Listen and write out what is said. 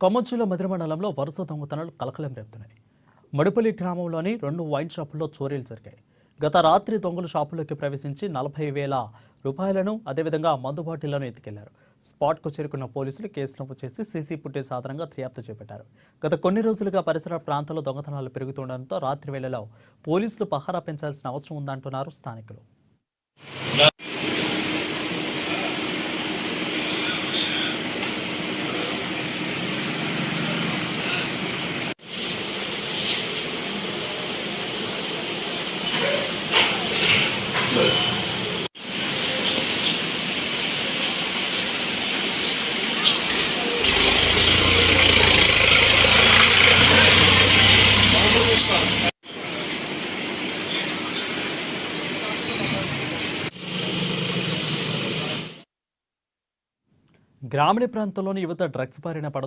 ఖమ్మం జిల్లా మధిర మండలంలో వరుస దొంగతనాలు కలకలం రేపుతున్నాయి. మడిపల్లి గ్రామంలోని 2 వైన్ షాపుల్లో చోరీలు జరిగాయి. గత రాత్రి దొంగలు షాపులోకి ప్రవేశించి 40,000 రూపాయలను అదేవిధంగా మందు బాటిళ్లను ఎత్తుకెళ్లారు. స్పాట్కు చేరుకున్న పోలీసులు కేసు నమోదు చేసి సీసీ ఫుటేజ్ ఆధారంగా దర్యాప్తు చేపట్టారు. గత కొన్ని రోజులుగా పరిసర ప్రాంతాల్లో దొంగతనాలు పెరుగుతుండటంతో రాత్రి వేళలో పోలీసులు పహారా పెంచాల్సిన అవసరం ఉందంటున్నారు స్థానికులు. గ్రామీణ ప్రాంతంలోని యువత డ్రగ్స్ బారిన పడుతున్నారు.